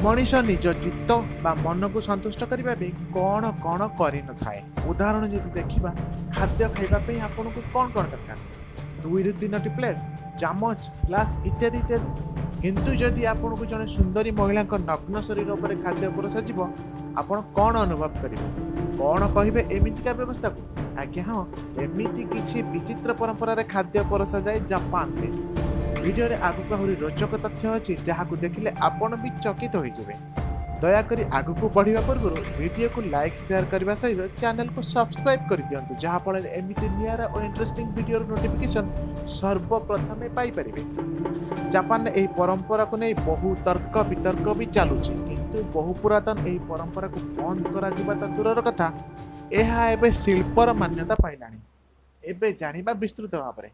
मनीष निज चित्त बा मन को संतुष्ट करने कौन कौन कर नए। उदाहरण जब देखा खाद्य खावाई आपन को कौन कौन दरकार 2 ରୁ 3ଟି प्लेट चामच ग्लास इत्यादि इत्यादि। किंतु जदि आपन को जड़े सुंदरी महिला नग्न शरीर पर खाद्य परोसा आपण कौन अनुभव करेंगे कौन कहे एमतीका व्यवस्था को। आज्ञा हाँ एमती किसी विचित्र परंपरा खाद्य परोसा जाए जापान में। वीडियो रे आगु आहरी रोचक तथ्य अच्छी जहाँ को देखिले आपण भी चकित हो जाए। दयाकोरी आगु को बढ़िया पूर्व वीडियो को लाइक शेयर करने सहित चैनल को सब्सक्राइब कर दिंतु जहाँफल एमती निरा और इंटरेस्टिंग वीडियो नोटिफिकेशन सर्वप्रथमे पाइपर। जापान यही परंपरा को नहीं बहु तर्क वितर्क भी चलुची किंतु बहु पुरातन यही परंपरा को बंद करा तो दूर कथा यह शिल्पर मान्यता पाइलानी। एबे जानिबा विस्तृत भाव में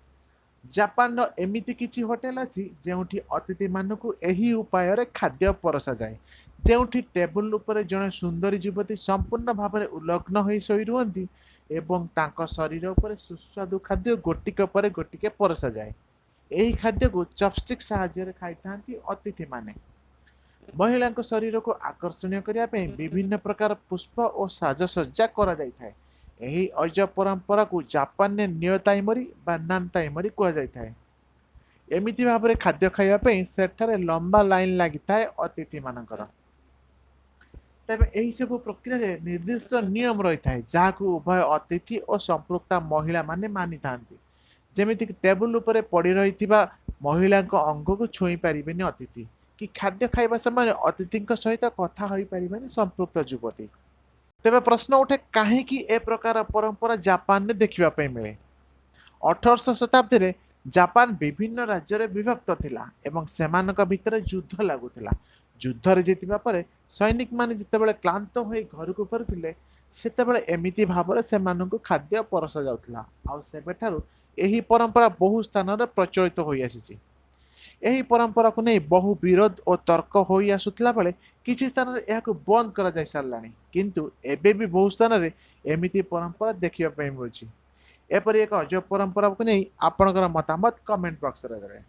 जापान एमिति किछि होटेल अछि जेउठी अतिथि मानकु एही उपाय रे खाद्य परोसा जाए। जेउठी टेबुल ऊपर जने सुंदरी युवती संपूर्ण भाव में उलग्न होई सोई रुहंती एवं तांको शरीर ऊपर सुस्वादु खाद्य गोटिक पर गोटिके परोसा जाए। एही खाद्य को चॉपस्टिक सहाय्य खाई थांती अतिथि माने। महिला शरीर को आकर्षणीय करने पे विभिन्न प्रकार पुष्प और साजसज्जा करा जाय थाए। यही ऐज परंपरा को जापान ने नियताइमरी बा नानताइमरी कह जाए। एमिति भाव में खाद्य खाइबा सेठारे लंबा लाइन लगी थाए अतिथि मानकर। तबे एही सब प्रक्रिया निर्दिष्ट नियम रही थाए जहाँ को उभय अतिथि और संपृक्ता महिला माने मानि थांती। जेमिति टेबुल ऊपर पड़ी रही महिला अंग को छुई पारिबेनी अतिथि कि खाद्य खाइबा समय अतिथि सहित कथा होई पारिबेनी संपृक्त युवती। तेबे प्रश्न उठे कहीं ए प्रकार परंपरा जापान में देखा मिले। 18श शताब्दी में जापान विभिन्न राज्य रे विभक्त थिला एवं सेमानक भितर युद्ध लागुथिला। युद्ध रे जीतिबा परे सैनिक माने जितेबेले क्लांत होई घर को फेरुथिले सेतेबेले एमिति भाबरे सेमानकु खाद्य परोसा जाउथिला। आ सेबेठारु एही परंपरा बहु स्थान रे प्रचलित होई आसीची। यही परंपरा को नहीं बहु विरोध और तर्क हो आसुला बेले किसी स्थान में यह बंद करा जाय सारलानी किंतु एबे भी बहु स्थान में एमिति परंपरा देखिबा मिलुछि। एपरि एक अजब परंपरा को नहीं आपनकर मतामत कमेंट बॉक्स रे देबे।